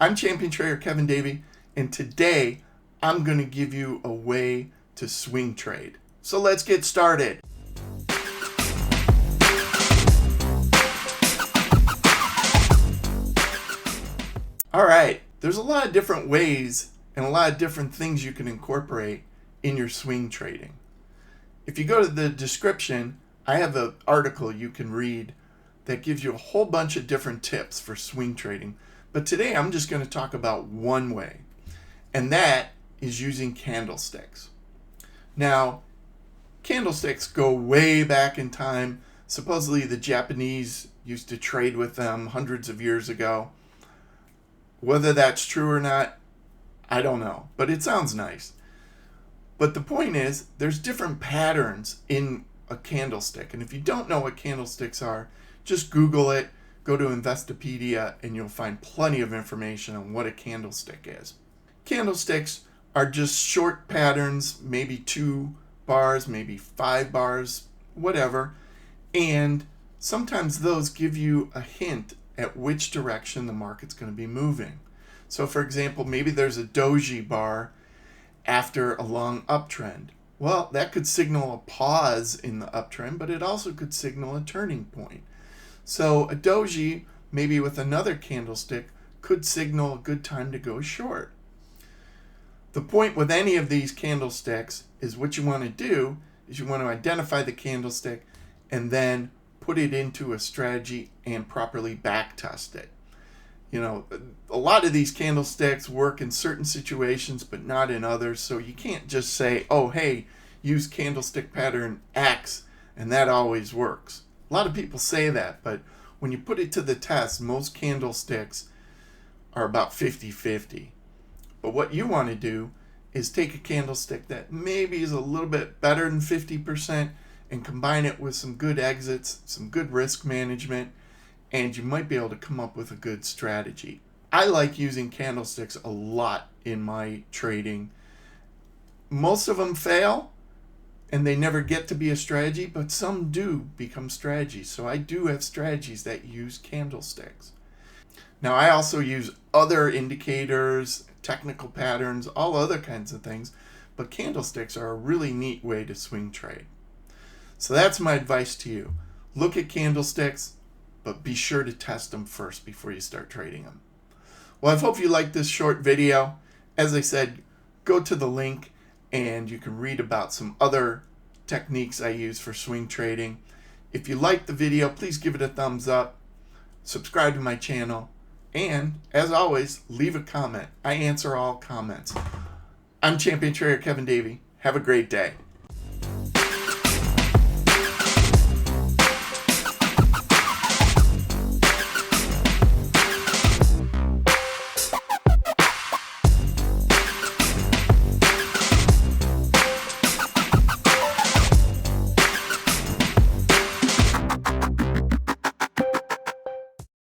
I'm Champion Trader Kevin Davey, and today I'm going to give you a way to swing trade. So let's get started. All right, there's a lot of different ways and a lot of different things you can incorporate in your swing trading. If you go to the description, I have an article you can read that gives you a whole bunch of different tips for swing trading. But today I'm just going to talk about one way, and that is using candlesticks. Now, candlesticks go way back in time. Supposedly the Japanese used to trade with them hundreds of years ago. Whether that's true or not, I don't know, but it sounds nice. But the point is, there's different patterns in a candlestick. And if you don't know what candlesticks are, just Google it, go to Investopedia, and you'll find plenty of information on what a candlestick is. Candlesticks are just short patterns, maybe 2 bars, maybe 5 bars, whatever. And sometimes those give you a hint at which direction the market's going to be moving. So for example, maybe there's a doji bar after a long uptrend. Well, that could signal a pause in the uptrend, but it also could signal a turning point. So a doji, maybe with another candlestick, could signal a good time to go short. The point with any of these candlesticks is what you want to do is you want to identify the candlestick and then put it into a strategy and properly back test it. You know, a lot of these candlesticks work in certain situations, but not in others. So you can't just say, oh, hey, use candlestick pattern X, and that always works. A lot of people say that, but when you put it to the test, most candlesticks are about 50-50. But what you want to do is take a candlestick that maybe is a little bit better than 50% and combine it with some good exits, some good risk management, and you might be able to come up with a good strategy. I like using candlesticks a lot in my trading. Most of them fail and they never get to be a strategy, but some do become strategies. So I do have strategies that use candlesticks. Now I also use other indicators, technical patterns, all other kinds of things, but candlesticks are a really neat way to swing trade. So that's my advice to you. Look at candlesticks, but be sure to test them first before you start trading them. Well, I hope you liked this short video. As I said, go to the link and you can read about some other techniques I use for swing trading. If you liked the video, please give it a thumbs up, subscribe to my channel, and as always, leave a comment. I answer all comments. I'm Champion Trader Kevin Davey. Have a great day.